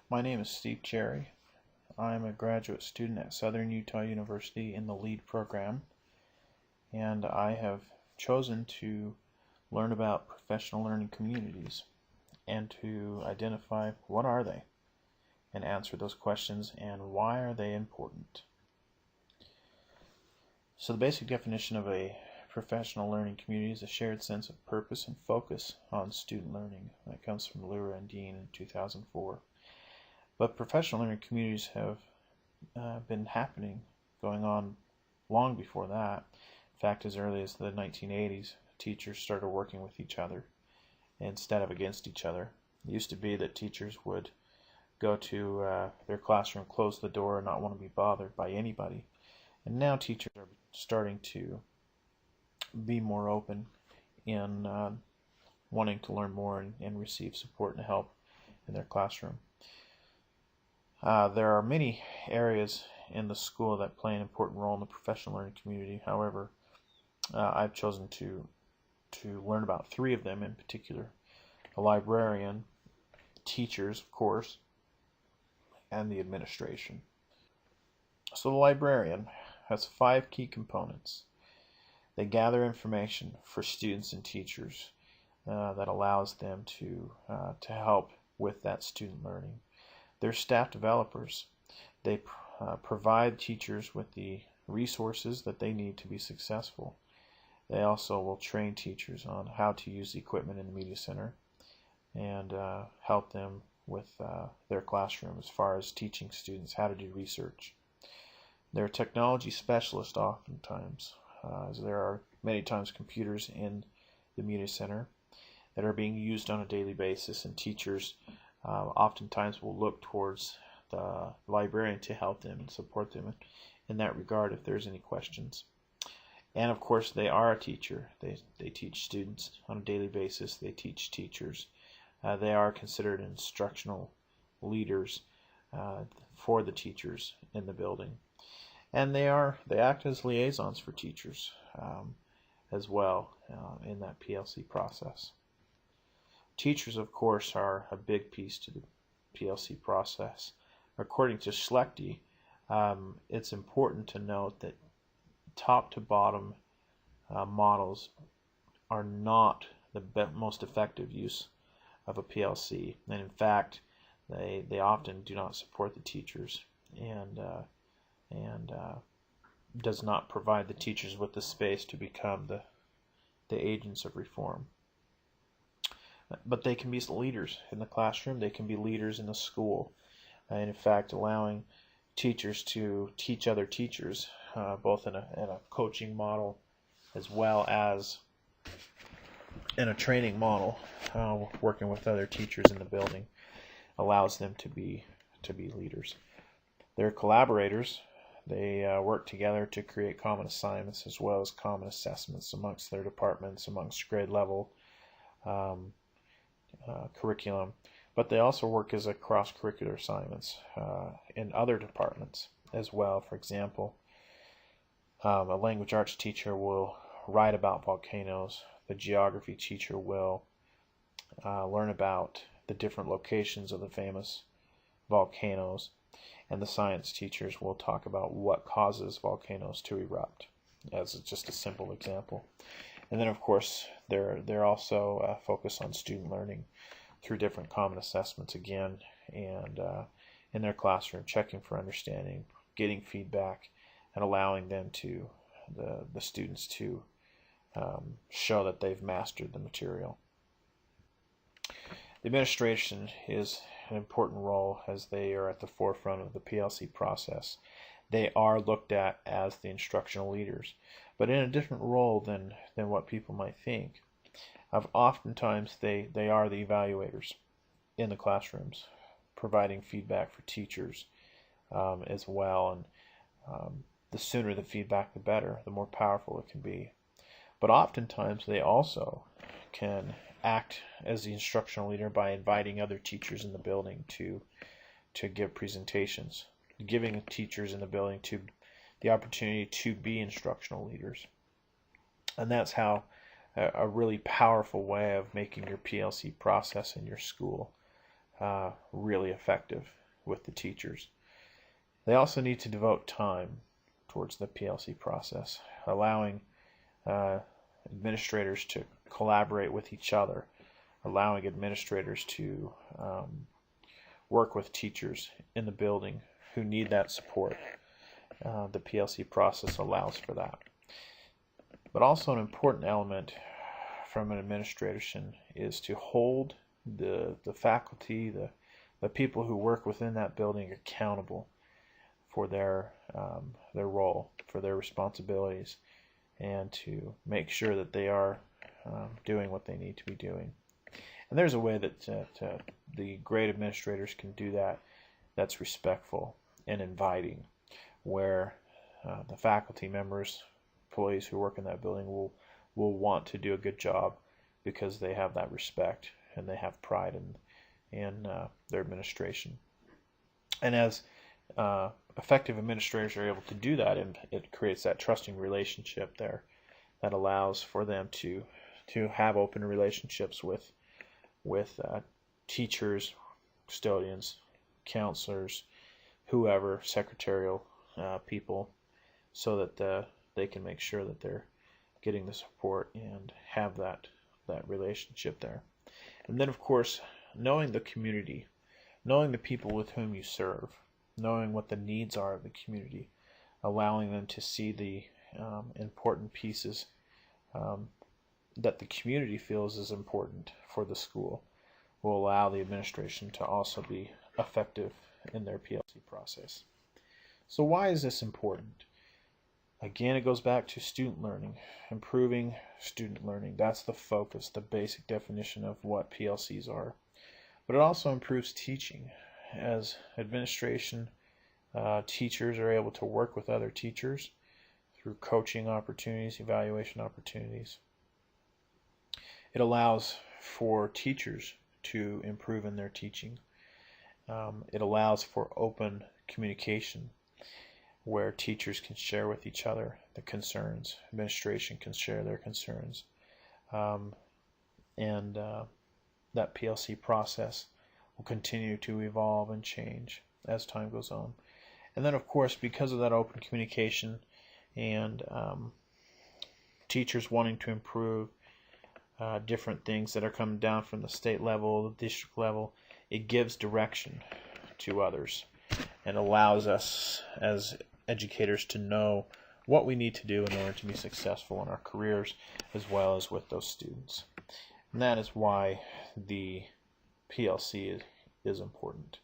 My name is Steve Cherry. I'm a graduate student at Southern Utah University in the LEAD program, and I have chosen to learn about professional learning communities and to identify what are they and answer those questions and why are they important. So the basic definition of a professional learning community is a shared sense of purpose and focus on student learning. That comes from Lura and Dean in 2004. But professional learning communities have been going on long before that. In fact, as early as the 1980s, teachers started working with each other instead of against each other. It used to be that teachers would go to their classroom, close the door, and not want to be bothered by anybody. And now teachers are starting to be more open in wanting to learn more and receive support and help in their classroom. There are many areas in the school that play an important role in the professional learning community. However, I've chosen to learn about three of them in particular: a librarian, teachers, of course, and the administration. So the librarian has 5 key components. They gather information for students and teachers that allows them to help with that student learning. They're staff developers. They provide teachers with the resources that they need to be successful. They also will train teachers on how to use the equipment in the Media Center and help them with their classroom as far as teaching students how to do research. They're technology specialists oftentimes, as there are many times computers in the Media Center that are being used on a daily basis, and teachers oftentimes will look towards the librarian to help them and support them in that regard if there's any questions. And of course, they are a teacher. They teach students on a daily basis. They teach teachers. They are considered instructional leaders for the teachers in the building. And they act as liaisons for teachers as well in that PLC process. Teachers, of course, are a big piece to the PLC process. According to Schlechte, it's important to note that top to bottom models are not the most effective use of a PLC, and in fact they often do not support the teachers and does not provide the teachers with the space to become the agents of reform. But they can be leaders in the classroom. They can be leaders in the school, and in fact allowing teachers to teach other teachers, both in a coaching model as well as in a training model, working with other teachers in the building allows them to be leaders. They're collaborators. They work together to create common assignments as well as common assessments amongst their departments, amongst grade level curriculum, but they also work as a cross-curricular assignments in other departments as well. For example, a language arts teacher will write about volcanoes. The geography teacher will learn about the different locations of the famous volcanoes, and the science teachers will talk about what causes volcanoes to erupt, as just a simple example. And then, of course, they're also focused on student learning through different common assessments again, and in their classroom, checking for understanding, getting feedback, and allowing them to the students to show that they've mastered the material. The administration is an important role as they are at the forefront of the PLC process. They are looked at as the instructional leaders, but in a different role than what people might think. Oftentimes they are the evaluators in the classrooms, providing feedback for teachers as well, and the sooner the feedback the better, the more powerful it can be. But oftentimes they also can act as the instructional leader by inviting other teachers in the building to give presentations, giving teachers in the building the opportunity to be instructional leaders. And that's how a really powerful way of making your PLC process in your school really effective with the teachers. They also need to devote time towards the PLC process, allowing administrators to collaborate with each other, allowing administrators to work with teachers in the building who need that support. The PLC process allows for that. But also an important element from an administration is to hold the faculty, the people who work within that building accountable for their role, for their responsibilities, and to make sure that they are doing what they need to be doing. And there's a way that the great administrators can do that that's respectful and inviting, where the faculty members, employees who work in that building will want to do a good job because they have that respect and they have pride in their administration. And as effective administrators are able to do that, and it creates that trusting relationship there that allows for them to have open relationships with teachers, custodians, counselors, whoever, secretarial people, so that they can make sure that they're getting the support and have that relationship there. And then, of course, knowing the community, knowing the people with whom you serve, knowing what the needs are of the community, allowing them to see the important pieces that the community feels is important for the school will allow the administration to also be effective in their PLC process. So why is this important? Again, it goes back to student learning, improving student learning. That's the focus, the basic definition of what PLCs are. But it also improves teaching. As administration, teachers are able to work with other teachers through coaching opportunities, evaluation opportunities. It allows for teachers to improve in their teaching. It allows for open communication where teachers can share with each other the concerns, administration can share their concerns, and that PLC process will continue to evolve and change as time goes on. And then, of course, because of that open communication and teachers wanting to improve different things that are coming down from the state level, the district level, it gives direction to others and allows us as educators to know what we need to do in order to be successful in our careers as well as with those students. And that is why the PLC is important.